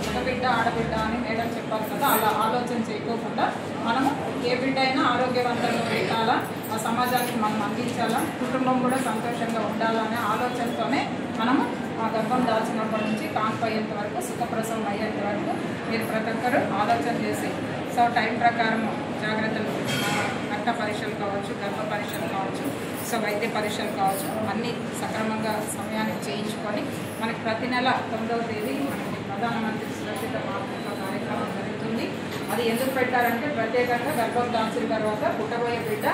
మగబిడ్డ ఆడబిడ్డ అని మేడం చెప్పారు కదా, అలా ఆలోచన చేయకోకుండా మనము ఏ బిడ్డ అయినా ఆరోగ్యవంతంగా పెట్టాలా, ఆ సమాజానికి మనం అందించాలా, కుటుంబం కూడా సంతోషంగా ఉండాలనే ఆలోచనతోనే మనము ఆ గర్భం దాల్చినప్పటి నుంచి కాన్పయ్యేంత వరకు సుఖప్రసవం అయ్యేంత వరకు మీరు ప్రతి ఒక్కరు ఆలోచన చేసి సో టైం ప్రకారం జాగ్రత్తలు రక్త పరీక్షలు కావచ్చు, గర్భ పరీక్షలు కావచ్చు, సో వైద్య పరీక్షలు కావచ్చు, అన్నీ సక్రమంగా సమయానికి చేయించుకొని మనకి ప్రతి నెల 9వ తేదీ మనకి ప్రధానమంత్రి సురక్షిత మాతృత్వ కార్యక్రమం జరుగుతుంది. అది ఎందుకు పెట్టారంటే ప్రత్యేకంగా గర్భం దాల్చిన తర్వాత పుట్టబోయే బిడ్డ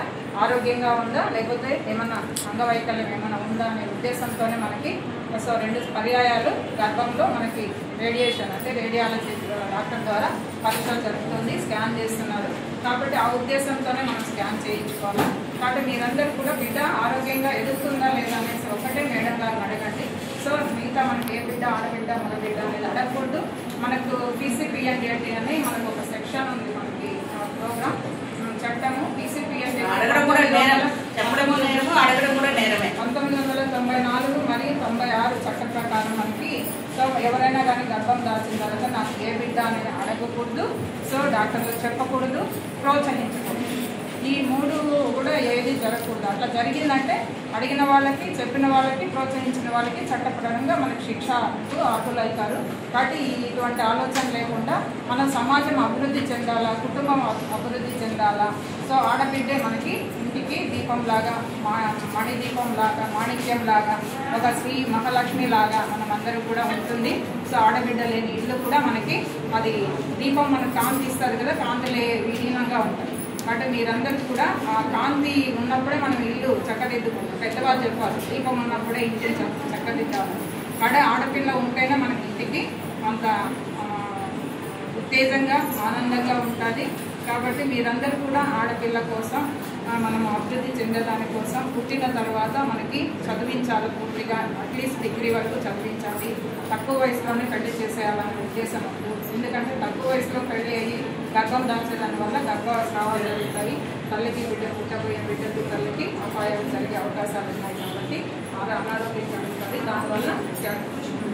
ఆరోగ్యంగా ఉందా లేకపోతే ఏమన్నా అంగవైకల్యం ఏమైనా ఉందా అనే ఉద్దేశంతోనే మనకి సో 2 పర్యాయాలు గర్భంలో మనకి రేడియేషన్ అంటే రేడియాలజీ డాక్టర్ ద్వారా పరీక్షలు జరుగుతుంది, స్కాన్ చేస్తున్నారు. కాబట్టి ఆ ఉద్దేశంతోనే మనం స్కాన్ చేయించుకోవాలి. కాబట్టి మీరందరూ కూడా బిడ్డ ఆరోగ్యంగా ఎదుగుతుందా లేదా అనేసి ఒకటే మేడం గారిని అడగండి. సో మిగతా మనకి ఏ బిడ్డ ఆడబిడ్డ మగబిడ్డ అనేది అడగకూడదు. మనకు PCPNDT అని మనకు ఒక సెక్షన్ ఉంది, మనకి ప్రోగ్రామ్ చట్టము PCPNDT 1994 మరియు 96 చట్టం ప్రకారం మనకి సో ఎవరైనా కానీ గర్భం దాల్చిన తర్వాత నాకు ఏ బిడ్డ అనేది అడగకూడదు, సో డాక్టర్లు చెప్పకూడదు, ప్రోత్సహించకూడదు. ఈ 3 కూడా ఏది జరగకూడదు. అట్లా జరిగిందంటే అడిగిన వాళ్ళకి, చెప్పిన వాళ్ళకి, ప్రోత్సహించిన వాళ్ళకి చట్టపరంగా మనకి శిక్షకు అర్హులవుతారు. కాబట్టి ఇటువంటి ఆలోచన లేకుండా మన సమాజం అభివృద్ధి చెందాలా, కుటుంబం అభివృద్ధి చెందాలా. సో ఆడబిడ్డే మనకి ఇంటికి దీపంలాగా, మణిదీపంలాగా, మాణిక్యంలాగా, ఒక శ్రీ మహాలక్ష్మి లాగా మనమందరూ కూడా ఉంటుంది. సో ఆడబిడ్డ లేని ఇల్లు కూడా మనకి అది దీపం మనకు కాంతి ఇస్తుంది కదా, కాంతిలే విలీనంగా ఉంటుంది. కాబట్టి మీరందరూ కూడా ఆ కాంతి ఉన్నప్పుడే మనం ఇల్లు చక్కదిద్దుకుంటాం. పెద్దవాళ్ళు చెప్పాలి, దీపం ఉన్నప్పుడే ఇంటిని చక్కదిద్దాలి. కాబట్టి ఆడపిల్ల ఉంటేనే మనకి ఇంటికి అంత ఉత్తేజంగా ఆనందంగా ఉంటుంది. కాబట్టి మీరందరూ కూడా ఆడపిల్ల కోసం మనం అభివృద్ధి చెందేదాని కోసం పుట్టిన తర్వాత మనకి చదివించాలి, పూర్తిగా అట్లీస్ట్ డిగ్రీ వరకు చదివించాలి. తక్కువ వయసులోనే పెళ్లి చేసేయాలనే ఉద్దేశం. ఎందుకంటే తక్కువ వయసులో పెళ్లి అయ్యి గర్భం దాల్చేదాని వల్ల గర్భస్రావాలు జరుగుతాయి. తల్లికి బిడ్డ పుట్టబోయే బిడ్డకి తల్లికి అపాయాలు జరిగే అవకాశాలు ఉన్నాయి. కాబట్టి అనారోగ్యం కలుగుతుంది. దానివల్ల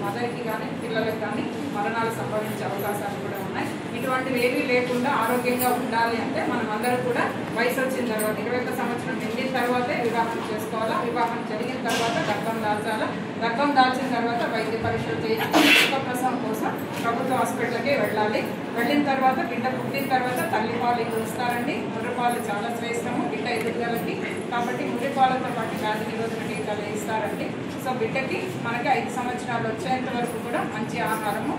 మదర్కి కానీ పిల్లలకు కానీ మరణాలు సంభవించే అవకాశాలు కూడా ఉన్నాయి. ఇటువంటివి ఏమీ లేకుండా ఆరోగ్యంగా ఉండాలి అంటే మనం అందరూ కూడా వయసు వచ్చిన తర్వాత 21 సంవత్సరం నిండిన తర్వాతే వివాహం చేసుకోవాలా. వివాహం జరిగిన తర్వాత గర్భం దాల్చాలా. గర్భం దాల్చిన తర్వాత వైద్య పరీక్షలు చేయించి సుఖప్రసవం కోసం ప్రభుత్వ హాస్పిటల్కే వెళ్ళాలి. వెళ్ళిన తర్వాత బిడ్డ పుట్టిన తర్వాత తల్లిపాలు ఇస్తారండి. ముర్రిపాలు చాలా శ్రేష్టము బిడ్డ ఎదుగుదలకి. కాబట్టి ముర్రిపాలతో పాటు వ్యాధి నిరోధక టీకాలు ఇస్తారండి. సో బిడ్డకి మనకి 5 సంవత్సరాలు వచ్చేంత వరకు కూడా మంచి ఆహారము